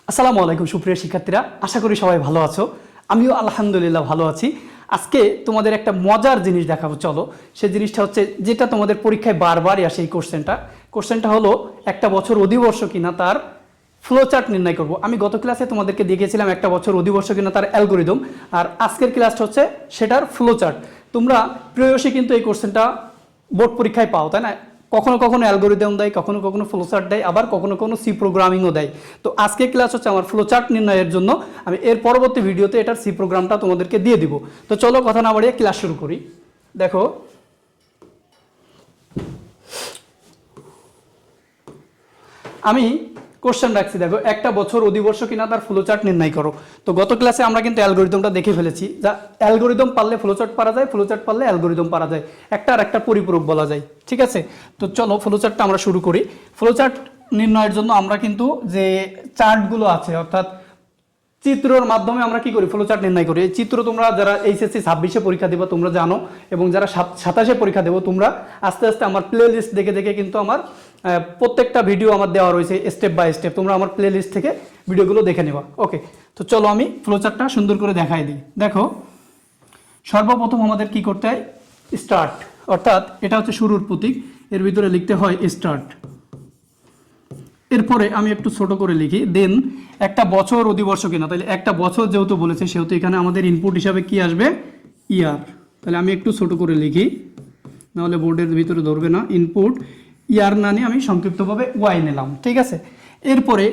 আসসালামু আলাইকুম সুপ্রিয় শিক্ষার্থীরা, আশা করি সবাই ভালো আছো। আমিও আলহামদুলিল্লাহ ভালো আছি। আজকে তোমাদের একটা মজার জিনিস দেখাবো, চলো। সেই জিনিসটা হচ্ছে যেটা তোমাদের পরীক্ষায় বারবারই আসে। এই কোশ্চেনটা হলো একটা বছর অধিবর্ষ কিনা তার ফ্লো চার্ট নির্ণয় করব। আমি গত ক্লাসে তোমাদেরকে দেখিয়েছিলাম একটা বছর অধিবর্ষ কিনা তার অ্যালগোরিদম, আর আজকের ক্লাসটা হচ্ছে সেটার ফ্লো চার্ট। তোমরা প্রেয়সী কিন্তু এই কোশ্চেনটা বোর্ড পরীক্ষায় পাও, তাই না? কখনো কখনো অ্যালগোরিদম দেয়, কখনো কখনো ফ্লোচার্ট দেয়, আবার কখনো কখনো সি প্রোগ্রামিংও দেয়। তো আজকে ক্লাস হচ্ছে আমার ফ্লোচার্ট নির্ণয়ের জন্য। আমি এর পরবর্তী ভিডিওতে এটার সি প্রোগ্রামটা তোমাদেরকে দিয়ে দিব। তো চলো কথা না বাড়িয়ে ক্লাস শুরু করি। দেখো, আমি কোশ্চেন রাখছি, দেখো একটা বছর অধিবর্ষ কিনা তার ফ্লোচার্ট নির্ণয় করো। তো গত ক্লাসে আমরা কিন্তু অ্যালগোরিদমটা দেখে ফেলেছি, যা অ্যালগোরিদম পারলে ফ্লোচার্ট পারা যায়, ফ্লোচার্ট পারলে অ্যালগোরিদম পারা যায়, একটা আর একটা পরিপূরক বলা যায়। ঠিক আছে, তো চলো ফ্লোচার্টটা আমরা শুরু করি। ফ্লোচার্ট নির্ণয়ের জন্য আমরা কিন্তু যে চার্টগুলো আছে, অর্থাৎ চিত্রর মাধ্যমে আমরা কি করি, ফ্লোচার্ট নির্ণয় করি। এই চিত্র তোমরা যারা এইচএসসি 26-এ পরীক্ষা দেবো তোমরা জানো, এবং যারা 27-এ পরীক্ষা দেবো তোমরা আস্তে আস্তে আমার প্লে লিস্ট দেখে দেখে কিন্তু আমার প্রত্যেকটা ভিডিও আমার দেওয়া রয়েছে স্টেপ বাই স্টেপ। তোমরা আমার প্লে লিস্ট থেকে ভিডিওগুলো দেখে নেবা। ওকে, তো চলো আমি ফ্লোচার্টটা সুন্দর করে দেখাই দিই। দেখো, সর্বপ্রথম আমাদের কি করতে হয়, স্টার্ট, অর্থাৎ এটা হচ্ছে শুরুর প্রতীক, এর ভিতরে লিখতে হয় স্টার্ট। এরপরে আমি একটু ছোট করে লিখি, দেন একটা বছর অধিবর্ষ কিনা, তাহলে একটা বছর যেহেতু বলেছে সেহেতু এখানে আমাদের ইনপুট হিসাবে কি আসবে, ইয়ার। তাহলে আমি একটু ছোট করে লিখি, নাহলে বোর্ডের ভিতরে ধরবে না। ইনপুট ইয়ার না নিয়ে আমি সংক্ষিপ্তভাবে ওয়াই নিলাম। ঠিক আছে, এরপরে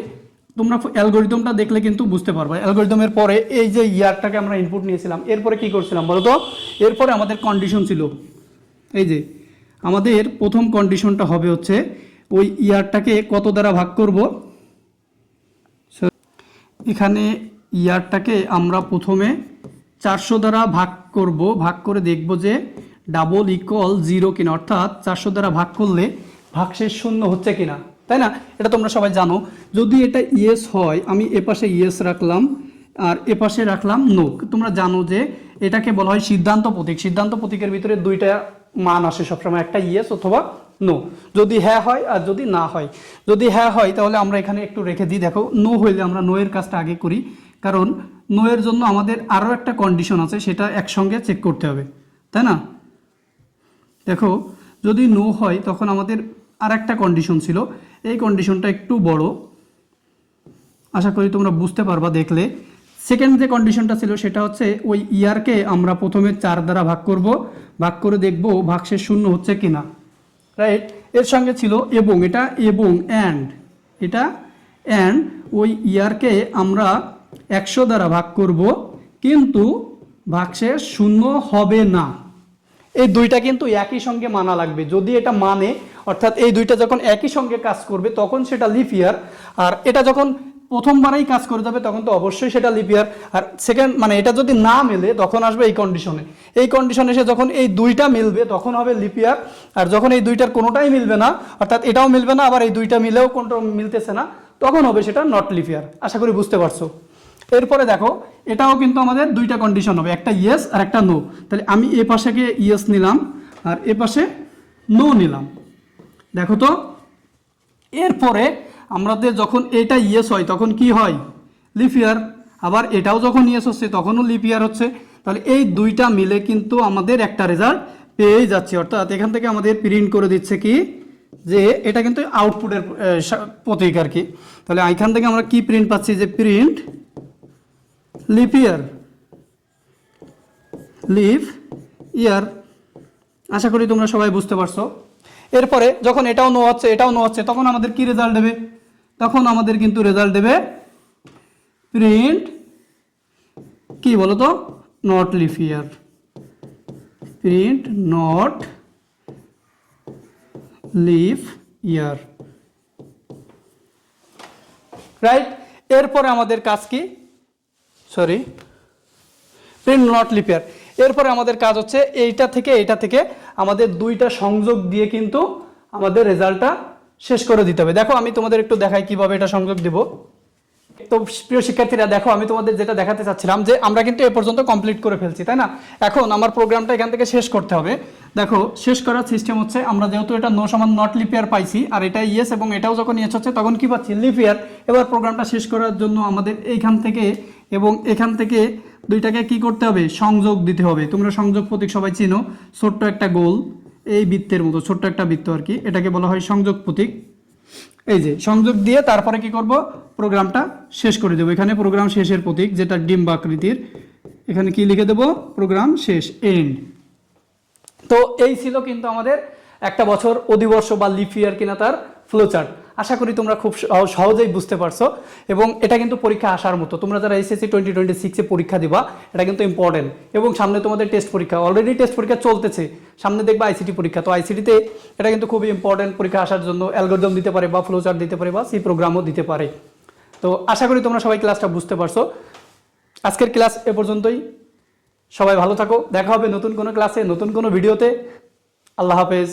তোমরা অ্যালগোরিদমটা দেখলে কিন্তু বুঝতে পারবে। অ্যালগোরিদমের পরে এই যে ইয়ারটাকে আমরা ইনপুট নিয়েছিলাম, এরপরে কি করছিলাম বলো তো? এরপরে আমাদের কন্ডিশন ছিল, এই যে আমাদের প্রথম কন্ডিশনটা হবে হচ্ছে ওই ইয়ারটাকে কত দ্বারা ভাগ করব। এখানে ইয়ারটাকে আমরা প্রথমে 400 দ্বারা ভাগ করব, ভাগ করে দেখব যে ডাবল ইকুয়াল 0 কিনা, অর্থাৎ 400 দ্বারা ভাগ করলে ভাগশেষ শূন্য হচ্ছে কিনা, তাই না? এটা তোমরা সবাই জানো। যদি এটা ইয়েস হয় আমি এপাশে ইয়েস রাখলাম আর এপাশে রাখলাম নো। তোমরা জানো যে এটাকে বলা হয় সিদ্ধান্ত প্রতীক। সিদ্ধান্ত প্রতীকের ভিতরে দুইটা মান আসে সবসময়, একটা ইয়েস অথবা নো। যদি হ্যাঁ হয় আর যদি না হয়। যদি হ্যাঁ হয় তাহলে আমরা এখানে একটু রেখে দিই। দেখো, নো হইলে আমরা নো এর কাজটা আগে করি, কারণ নো এর জন্য আমাদের আরও একটা কন্ডিশন আছে, সেটা একসঙ্গে চেক করতে হবে, তাই না? দেখো, যদি নো হয় তখন আমাদের আর একটা কন্ডিশন ছিল, এই কন্ডিশনটা একটু বড়, আশা করি তোমরা বুঝতে পারবা দেখলে। সেকেন্ড যে কন্ডিশনটা ছিল সেটা হচ্ছে ওই ইয়ারকে আমরা প্রথমে 4 দ্বারা ভাগ করব, ভাগ করে দেখব ভাগশেষ শূন্য হচ্ছে কিনা, রাইট? এর সঙ্গে ছিল এবং, এটা এবং অ্যান্ড, এটা অ্যান্ড ওই ইয়ারকে আমরা 100 দ্বারা ভাগ করব, কিন্তু ভাগশেষ শূন্য হবে না। এই দুইটা কিন্তু একই সঙ্গে মানা লাগবে। যদি এটা মানে, অর্থাৎ এই দুইটা যখন একই সঙ্গে কাজ করবে তখন সেটা লিপ ইয়ার, আর এটা যখন প্রথমবারেই কাজ করে যাবে তখন তো অবশ্যই সেটা লিপ ইয়ার। আর সেকেন্ড মানে এটা যদি না মেলে তখন আসবে এই কন্ডিশনে। এই কন্ডিশনে এসে যখন এই দুইটা মিলবে তখন হবে লিপ ইয়ার, আর যখন এই দুইটার কোনোটাই মিলবে না, অর্থাৎ এটাও মিলবে না আবার এই দুইটা মিলেও কোনটা মিলতেছে না, তখন হবে সেটা নট লিপ ইয়ার। আশা করি বুঝতে পারছো। এরপরে দেখো, এটাও কিন্তু আমাদের দুইটা কন্ডিশন হবে, একটা ইয়েস আর একটা নো। তাহলে আমি এ পাশে ইয়েস নিলাম আর এ পাশে নো নিলাম। দেখো তো, এরপরে আমাদের যখন এটা ইয়েস হয় তখন কি হয়, লিপ ইয়ার। আবার এটাও যখন ইয়েস হচ্ছে তখনও লিপ ইয়ার হচ্ছে। তাহলে এই দুইটা মিলে কিন্তু আমাদের একটা রেজাল্ট পেয়ে যাচ্ছে, অর্থাৎ এখান থেকে আমাদের প্রিন্ট করে দিচ্ছে কি, যে এটা কিন্তু আউটপুটের প্রতীক আর কি। তাহলে এখান থেকে আমরা কি প্রিন্ট পাচ্ছি, যে print leap year, leap year. আশা করি তোমরা সবাই বুঝতে পারছো। এরপরে যখন এটাও নো হচ্ছে এটাও নো হচ্ছে তখন আমাদের কি রেজাল্ট দেবে, তখন আমাদের কিন্তু রেজাল্ট দেবে প্রিন্ট কি বলো তো, not lip year, print not lip year, right? এরপরে আমাদের কাজ কি, সরি, প্রিন্ট নট লিপ ইয়ার। এরপরে আমাদের কাজ হচ্ছে এইটা থেকে আমাদের দুইটা সংযোগ দিয়ে কিন্তু আমাদের রেজাল্টটা শেষ করে দিতে হবে। দেখো, আমি তোমাদের একটু দেখাই কিভাবে এটা সংযোগ দেব। তো প্রিয় শিক্ষার্থীরা দেখো, আমি তোমাদের যেটা দেখাতে চাচ্ছিলাম যে আমরা কিন্তু এ পর্যন্ত কমপ্লিট করে ফেলছি, তাই না? এখন আমার প্রোগ্রামটা এখান থেকে শেষ করতে হবে। দেখো, শেষ করার সিস্টেম হচ্ছে, আমরা যেহেতু এটা নো সমান নট লিপিয়ার পাইছি, আর এটা ইয়েস এবং এটাও যখন ইয়েস হচ্ছে তখন কি পাচ্ছি? লিপিয়ার। এবার প্রোগ্রামটা শেষ করার জন্য আমাদের এইখান থেকে এবং এখান থেকে দুইটাকে কি করতে হবে? সংযোগ দিতে হবে। তোমরা সংযোগ প্রতীক সবাই চিনো, ছোট্ট একটা গোল, এই বৃত্তের মতো ছোট্ট একটা বৃত্ত আর কি, এটাকে বলা হয় সংযোগ প্রতীক। এই যে সংযোগ দিয়ে তারপরে কি করব? প্রোগ্রামটা শেষ করে দেবো। এখানে প্রোগ্রাম শেষের প্রতীক, যেটা ডিম্ব আকৃতির, এখানে কি লিখে দেবো? প্রোগ্রাম শেষ, এন্ড। তো এই ছিল কিন্তু আমাদের একটা বছর অধিবর্ষ বা লিপ ইয়ার কিনা তার ফ্লোচার্ট। আশা করি তোমরা খুব সহজেই বুঝতে পারছো, এবং এটা কিন্তু পরীক্ষা আসার মতো। তোমরা যারা এসএসসি 2026-এ পরীক্ষা দিবা, এটা কিন্তু ইম্পর্টেন্ট। এবং সামনে তোমাদের টেস্ট পরীক্ষা, অলরেডি টেস্ট পরীক্ষা চলতেছে, সামনে দেখবা আইসিটি পরীক্ষা। তো আইসিটিতে এটা কিন্তু খুবই ইম্পর্টেন্ট পরীক্ষা আসার জন্য। অ্যালগরিদম দিতে পারে বা ফ্লোচার্ট দিতে পারে বা সি প্রোগ্রামও দিতে পারে। তো আশা করি তোমরা সবাই ক্লাসটা বুঝতে পারছো। আজকের ক্লাস এ পর্যন্তই। সবাই ভালো থাকো, দেখা হবে নতুন কোনো ক্লাসে, নতুন কোনো ভিডিওতে। আল্লাহ হাফেজ।